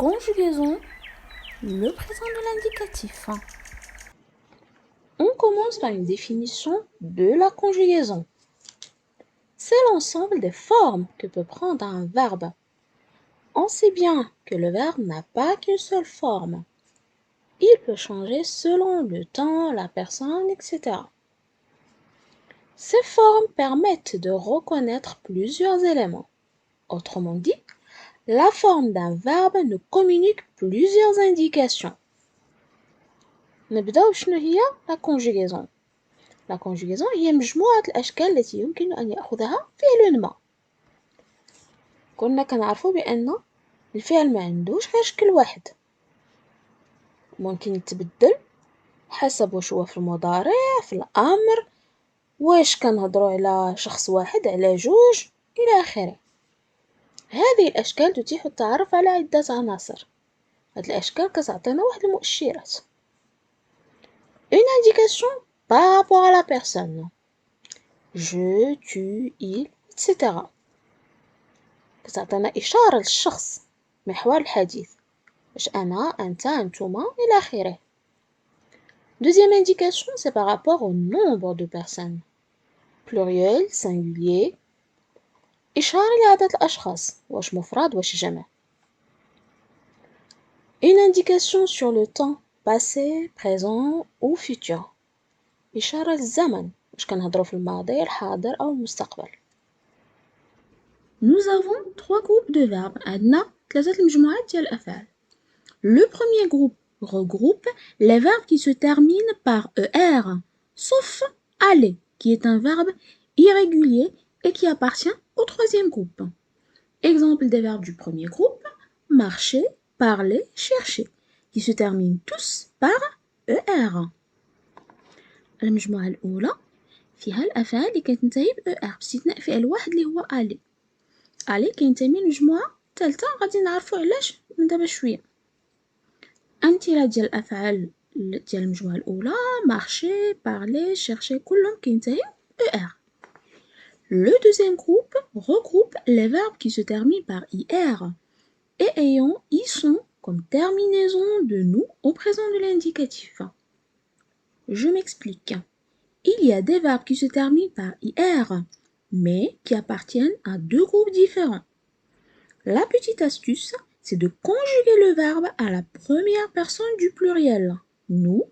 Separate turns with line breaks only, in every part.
conjugaison, le présent de l'indicatif. On commence par une définition de la conjugaison. C'est l'ensemble des formes que peut prendre un verbe. On sait bien que le verbe n'a pas qu'une seule forme. Il peut changer selon le temps, la personne, etc. Ces formes permettent de reconnaître plusieurs éléments. Autrement dit, la forme d'un verbe nous communique plusieurs indications. نبدأ شنو هي la conjugaison. La conjugaison هي مجموعة الأشكال التي يمكن أن يأخذها فعل ما. كنا كنعرفوا بأن الفعل ما عندوش غير شكل واحد، ممكن يتبدل حسب واش هو في المضارع، في الأمر، واش كنهضروا على شخص واحد، على جوج، إلى آخره. هذه الأشكال تتيح التعرف على عدة عناصر. هاد الأشكال كتعطينا واحد المؤشرات. Une indication par rapport à la personne. Je, tu, il, etc. كتعطينا إشارة للشخص، محور الحديث. واش أنا، أنت، أنتما، إلى آخره. Deuxième indication, c'est par rapport au nombre de personnes. Pluriel, singulier. إشارة لعدد الأشخاص، واش مفرد واش جمع. Une indication sur le temps, passé, présent ou futur. إشارة للزمن، واش كنهضروا في الماضي، الحاضر أو المستقبل. Nous avons trois groupes de verbes. عندنا ثلاثة المجموعات ديال الأفعال. Le premier groupe regroupe les verbes qui se terminent par ER, sauf aller, qui est un verbe irrégulier et qui appartient au troisième groupe. Exemple des verbes du premier groupe, marcher, parler, chercher, qui se terminent tous par ER. المجموعة الأولى فيها الأفعال اللي كتنتهي بER باستثناء فعل واحد اللي هو aller. aller كينتمي للمجموعة الثالثة، غادي نعرفو علاش من دابا شوية. أمثلة ديال الأفعال ديال المجموعة الأولى marcher, parler, chercher كلهم كينتهيو ER. Le deuxième groupe regroupe les verbes qui se terminent par IR et ayant ISON comme terminaison de nous au présent de l'indicatif. Je m'explique. Il y a des verbes qui se terminent par IR, mais qui appartiennent à deux groupes différents. La petite astuce, c'est de conjuguer le verbe à la première personne du pluriel, nous.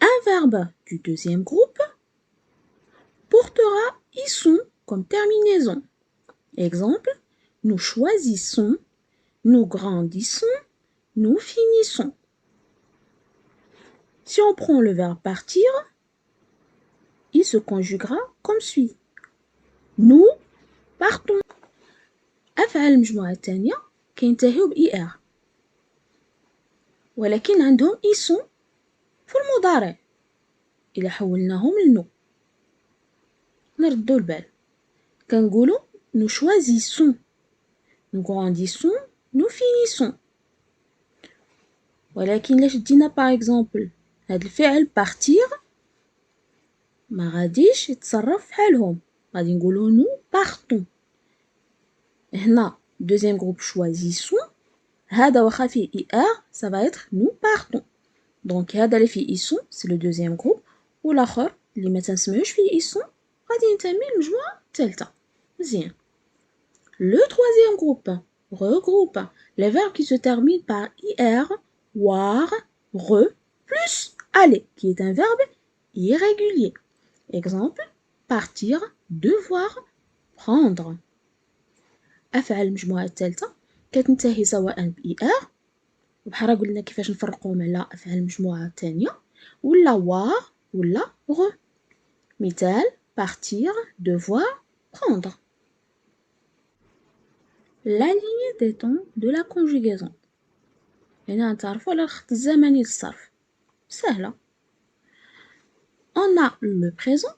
Un verbe du deuxième groupe portera ISON comme terminaison. Exemple, nous choisissons, nous grandissons, nous finissons. Si on prend le verbe partir, il se conjuguera comme suit. Nous partons. أفعال المجموعة الثانية كينتهيو بإر، ولكن عندهم إيسون في المضارع إلا حولناهم لنو. نردو البال، كنقولو nous choisissons, nous grandissons, nous finissons. ولكن إلا شدينا باغ إكزومبل هاد الفعل partir ما غاديش يتصرف بحالهم، غادي نقولو nous partons. هنا deuxième groupe choisissons، هذا واخا فيه IR ça va être nous partons. دونك هذا اللي فيه إيسون c'est le deuxième groupe، والآخر اللي ما تنسميوش فيه إيسون غادي ينتمي للمجموعة الثالثة. مزيان. Le troisième groupe regroupe les verbes qui se terminent par IR, war, re, plus aller, qui est un verbe irrégulier. Exemple, partir, devoir, prendre. أفعال المجموعة الثالثة كتنتهي سواء بإر، وبحال قلنا كيفاش نفرقوهم على أفعال المجموعة الثانية، ولا war ولا re. مثال partir, devoir, prendre. La ligne des temps de la conjugaison. هنا نتعرفوا على الخط الزمني للصرف. سهلة. On a le présent,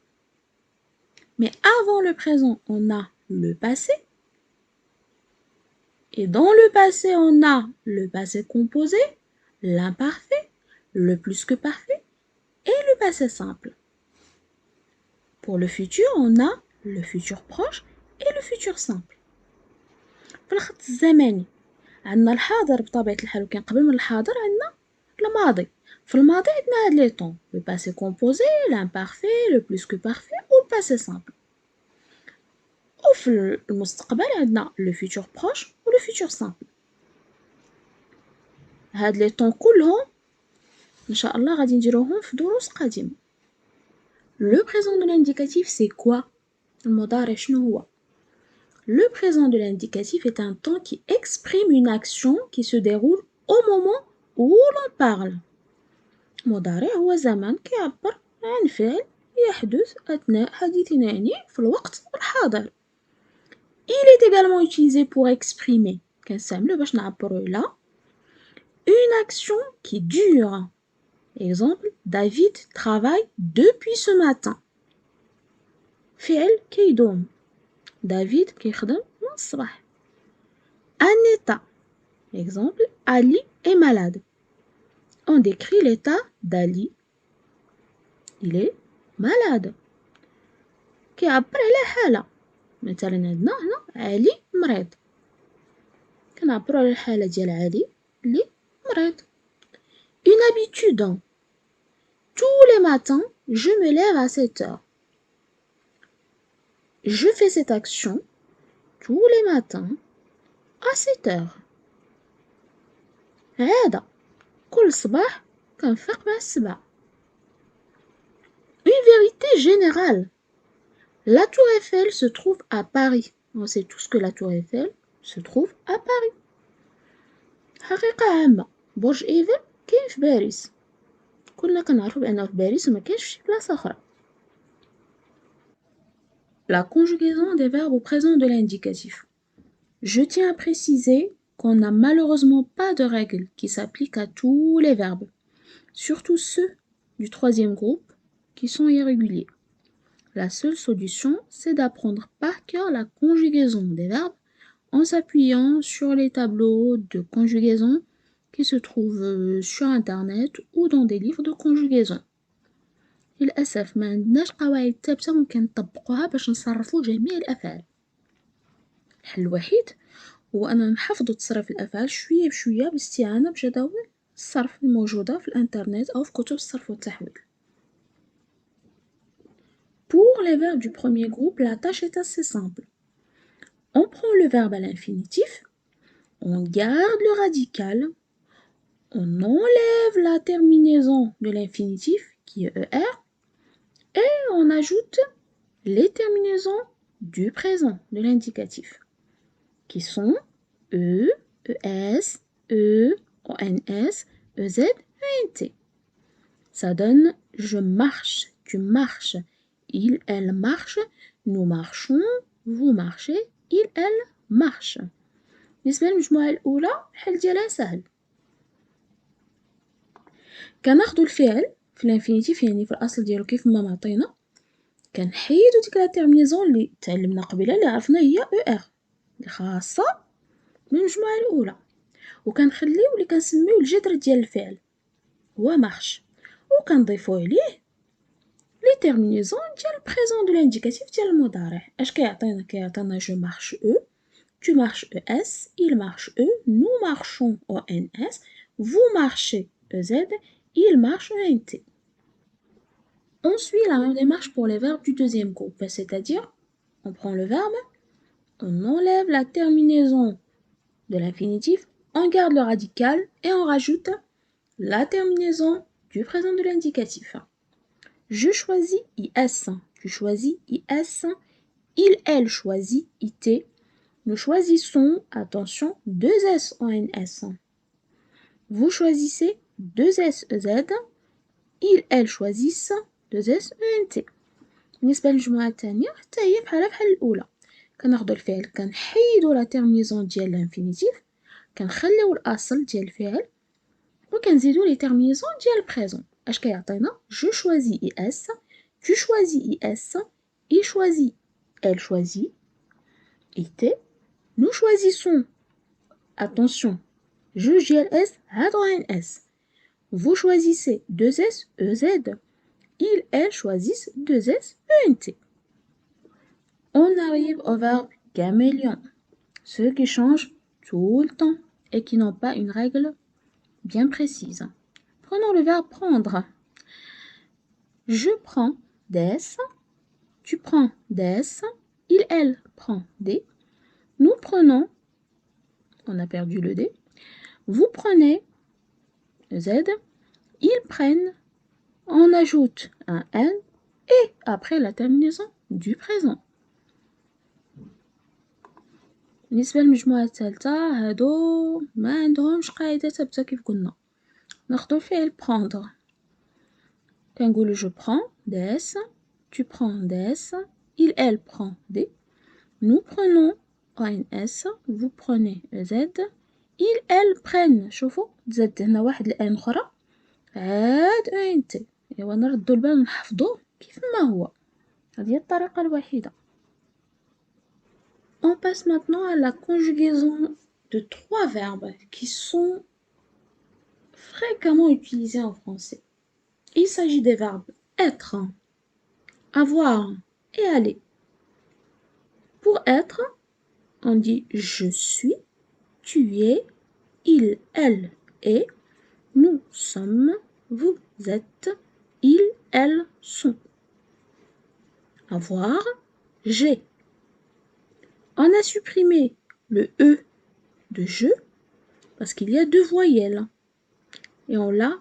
mais avant le présent, on a le passé. Et dans le passé, on a le passé composé, l'imparfait, le plus que parfait et le passé simple. Pour le futur, on a le futur proche et le futur simple. في الخط الزمني عندنا الحاضر بطبيعة الحال، وكان قبل من الحاضر عندنا الماضي. في الماضي عندنا هاد لي طون، le passé composé, l'imparfait, le plus que parfait ou le passé simple. وفي المستقبل عندنا le futur proche و le futur simple. هاد لي طون كلهم ان شاء الله غادي نديروهم في دروس قادمة. Le présent de l'indicatif c'est quoi؟ المضارع شنو هو؟ Le présent de l'indicatif est un temps qui exprime une action qui se déroule au moment où l'on parle. مضارع هو زمن كيعبر عن فعل يحدث أثناء حديثنا، يعني في الوقت الحاضر. Il est également utilisé pour exprimer كنستعملو باش نعبرو على une action qui dure. Exemple, David travaille depuis ce matin. فعل كيدوم. دافيد كيخدم من الصباح. Un état. Exemple, Ali est malade. On décrit l'état d'Ali. Il est malade. كيعبر على حالة. مثلا عندنا هنا علي مريض. كنعبرو على الحالة ديال علي اللي مريض. Une habitude. Tous les matins, je me lève à 7 heures. Je fais cette action tous les matins à 7 heures. عادة كل صباح كنفيق مع 7. Une vérité générale. La tour Eiffel se trouve à Paris. On sait tous que la tour Eiffel se trouve à Paris. حقيقة عامة، برج إيفل كاين في باريس. كلنا كنعرفو بأنه في باريس وما كاينش فشي بلاصة أخرى. La conjugaison des verbes au présent de l'indicatif. Je tiens à préciser qu'on n'a malheureusement pas de règle qui s'applique à tous les verbes, surtout ceux du troisième groupe qui sont irréguliers. La seule solution, c'est d'apprendre par cœur la conjugaison des verbes en s'appuyant sur les tableaux de conjugaison qui se trouvent sur internet ou dans des livres de conjugaison. للأسف ما عندناش قواعد ثابتة ممكن نطبقوها باش نصرفو جميع الأفعال. الحل الوحيد هو أننا نحفظو تصريف الأفعال شوية بشوية باستعانة بجداول الصرف الموجودة في الانترنت أو في كتب الصرف والتحويل. Pour les verbes du premier groupe, la tâche est assez simple. On prend le verbe à l'infinitif, on garde le radical, on enlève la terminaison de l'infinitif qui est ER et on ajoute les terminaisons du présent de l'indicatif qui sont E, ES, E, ONS, EZ, ENT. Ça donne je marche, tu marches, il, elle marche, nous marchons, vous marchez, il, elle marche. بالنسبة للمجموعة الأولى الحل ديالها سهل. كناخدو الفعل في الانفينيتيف يعني في الأصل ديالو كيف ما معطينا، كنحيدو ديك لا تيرمينيزون اللي تعلمنا قبيله اللي عرفنا هي او ار اللي خاصة بالمجموعة الأولى، وكنخليو اللي كنسميو الجذر ديال الفعل هو مارش، وكنضيفو عليه لي تيرمينيزون ديال البريزون دو لانديكاتيف ديال المضارع. اش كيعطينا جو مارش او، tu marches ES, il marche E, nous marchons ONS, vous marchez EZ, il marche ENT. On suit la même démarche pour les verbes du deuxième groupe, c'est-à-dire on prend le verbe, on enlève la terminaison de l'infinitif, on garde le radical et on rajoute la terminaison du présent de l'indicatif. Je choisis IS, tu choisis IS, il, elle choisit IT, nous choisissons, attention, 2S ONS. Vous choisissez 2S EZ, il, elle choisissent 2S ENT. بالنسبة للمجموعة الثانية حتى هي بحال الأولى، كناخدو الفعل كنحيدو لا تيرمينيزون ديال الانفينيتيف، كنخليو الأصل ديال الفعل وكنزيدو لي تيرمينيزون ديال البريزون. اش كيعطينا جو choisis IS, tu choisis IS, il choisit, elle choisit IT, nous choisissons, attention, je GLS هاد ONS. Vous choisissez 2S EZ, il, elle choisissent 2S ENT. On arrive au verbe caméléon, ce qui change tout le temps et qui n'ont pas une règle bien précise. Prenons le verbe prendre. Je prends des, tu prends des, il, elle prend des, nous prenons, on a perdu le D, vous prenez Z, ils prennent, on ajoute un N et après la terminaison du présent. بالنسبة للمجموعة الثالثة هادو ما عندهمش قاعدة ثابتة كيف قلنا ناخدو الفعل prendre كنقولو je prends des tu prends des il elle prend des nous prenons ONS vous prenez Z il elle prennent شوفوا تزاد هنا واحد الآن أخرى عاد أنت إيوا نردو البال ونحفظوه كيف ما هو هذه هي الطريقة الوحيدة. On passe maintenant à la conjugaison de trois verbes qui sont fréquemment utilisés en français. Il s'agit des verbes être, avoir et aller. Pour être, on dit je suis, tu es, il, elle est, nous sommes, vous êtes, ils, elles sont. Avoir, j'ai. On a supprimé le E de je parce qu'il y a deux voyelles et on l'a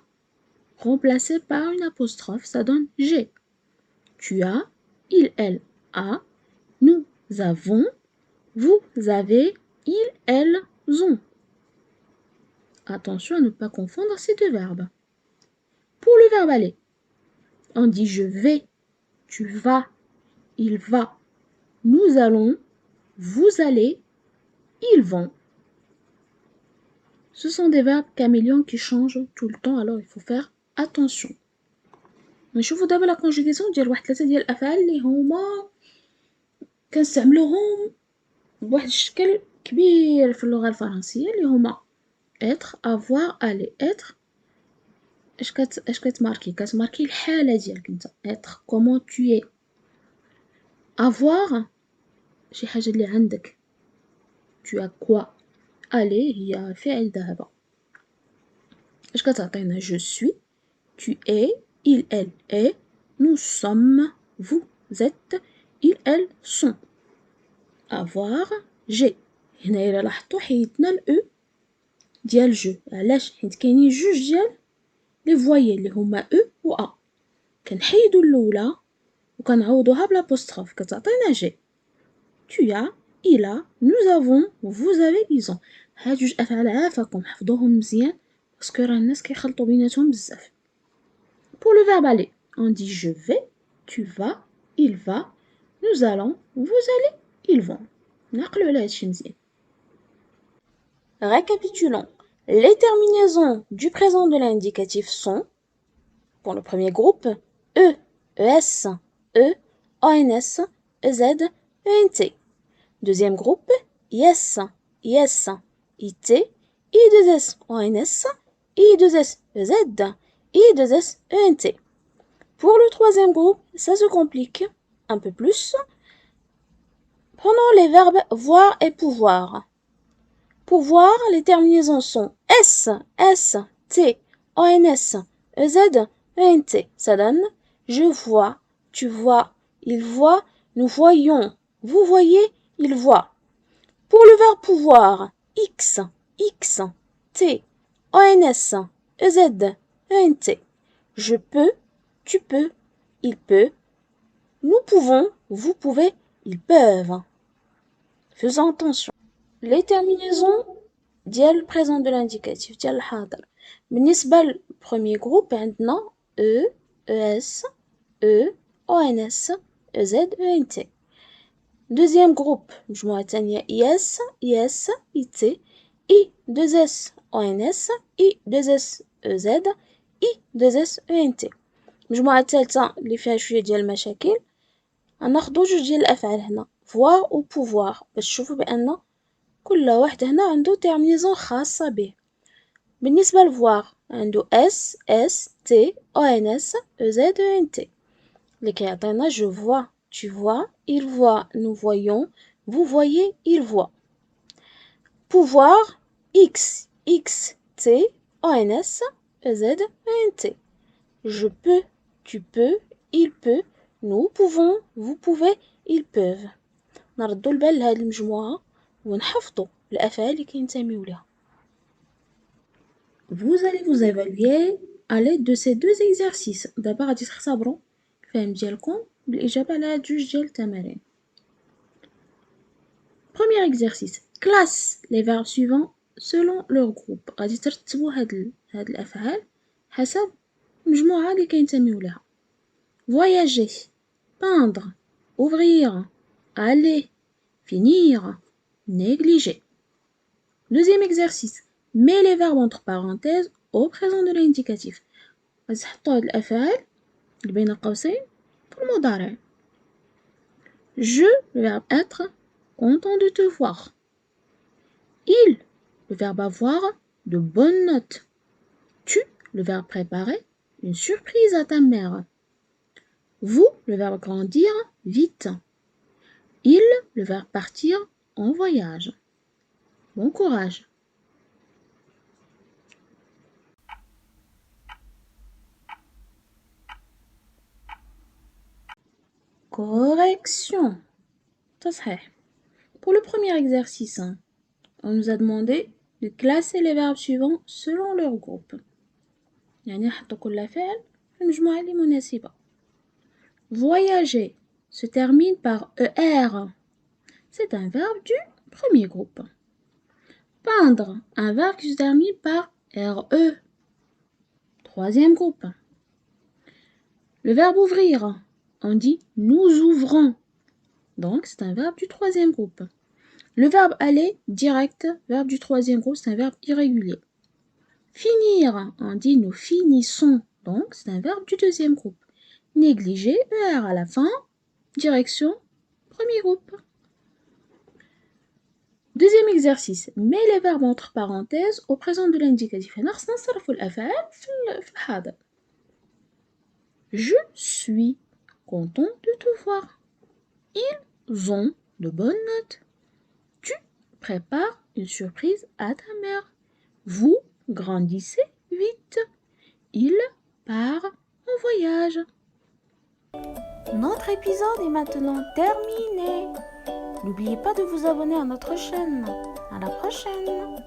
remplacé par une apostrophe, ça donne j'ai. Tu as, il, elle a, nous avons, vous avez, ils, elles ont. Attention à ne pas confondre ces deux verbes. Pour le verbe aller, on dit je vais, tu vas, il va, nous allons, vous allez, ils vont. Ce sont des verbes caméléons qui changent tout le temps, alors il faut faire attention. نشوفوا دابا لا كونجوغاسيون ديال واحد 3 ديال الافعال اللي هما كنستعملوهم بواحد الشكل كبير في اللغه الفرنسيه اللي هما être avoir aller être اش كتماركي الحاله ديالك انت être comment tu es avoir شي حاجه اللي عندك tu as quoi aller هي فعل ذهب اش كتعطينا je suis tu es il elle est nous sommes vous êtes ils elles sont avoir j'ai هنا إلا لاحظتوا حيدنا الأو ديال جو علاش حيت كاينين جوج ديال لي فوايي اللي هما أو و أ كنحيدو الأولى وكنعوضوها بلابوستروف كتعطينا جي tu as il a nous avons vous avez ils ont هاد جوج أفعال عافاكم حفظوهم مزيان باسكو راه الناس كيخلطوا بيناتهم بزاف. Pour le verbe aller on dit je vais tu vas il va nous allons vous allez ils vont. نعقلوا على هادشي مزيان. Récapitulons. Les terminaisons du présent de l'indicatif sont, pour le premier groupe, E, ES, E, ONS, EZ, ENT. Deuxième groupe, IS, IS, IT, I2S, ONS, I2S, EZ, I2S, ENT. Pour le troisième groupe, ça se complique un peu plus. Prenons les verbes voir et pouvoir. Pouvoir, les terminaisons sont S, S, T, ONS, EZ, ENT. Ça donne je vois, tu vois, il voit, nous voyons, vous voyez, il voit. Pour le verbe pouvoir, X, X, T, ONS, EZ, ENT. Je peux, tu peux, il peut, nous pouvons, vous pouvez, ils peuvent. Faisons attention. Les terminaisons ديال présent de l'indicatif ديال الحاضر بالنسبة للبروميي جروب عندنا E, ES, E, ONS, EZ, ENT. Deuxième groupe المجموعة الثانية IS, IS, IT, I2S, ONS, I2S, EZ, I2S, ENT. المجموعة الثالثة اللي فيها شوية ديال المشاكل غناخدو جوج ديال الأفعال هنا voir و pouvoir باش تشوفوا بأن كل واحد هنا عنده terminaison خاصة به. بالنسبة لvoir عنده S, S, T, ONS, EZ, ENT اللي كيعطينا je vois, tu vois, il voit, nous voyons, vous voyez, il voit. Pouvoir X, X, T, ONS, EZ, ENT. Je peux, tu peux, il peut, nous pouvons, vous pouvez, ils peuvent. نردوا البال لهاد المجموعة ونحفظوا الأفعال اللي كينتميو لها. Vous allez vous évaluer à l'aide de ces deux exercices. دابا غادي تختبروا الفهم ديالكم بالإجابة على هاد جوج ديال التمارين. Premier exercice. Classe les verbes suivants selon leur groupe. غادي ترتبوا هاد الأفعال حسب المجموعة اللي كينتميو لها. Voyager, peindre, ouvrir, aller, finir, négliger. Deuxième exercice. Mets les verbes entre parenthèses au présent de l'indicatif. غادي تحطوا هاد الأفعال اللي بين قوسين في المضارع. Je, le verbe être, content de te voir. Il, le verbe avoir, de bonnes notes. Tu, le verbe préparer, une surprise à ta mère. Vous, le verbe grandir, vite. Il, le verbe partir, en voyage. Bon courage. Correction. تصحيح. Pour le premier exercice, on nous a demandé de classer les verbes suivants selon leur groupe. يعني نحطوا كل فعل في المجموعة اللي مناسبة. Voyager se termine par ER. C'est un verbe du premier groupe. Peindre, un verbe qui se termine par RE. Troisième groupe. Le verbe ouvrir, on dit nous ouvrons. Donc c'est un verbe du troisième groupe. Le verbe aller, direct, verbe du troisième groupe, c'est un verbe irrégulier. Finir, on dit nous finissons. Donc c'est un verbe du deuxième groupe. Négliger, ER à la fin, direction, premier groupe. Deuxième exercice. Mets les verbes entre parenthèses au présent de l'indicatif. Je suis content de te voir. Ils ont de bonnes notes. Tu prépares une surprise à ta mère. Vous grandissez vite. Il part en voyage. Notre épisode est maintenant terminé. N'oubliez pas de vous abonner à notre chaîne. À la prochaine.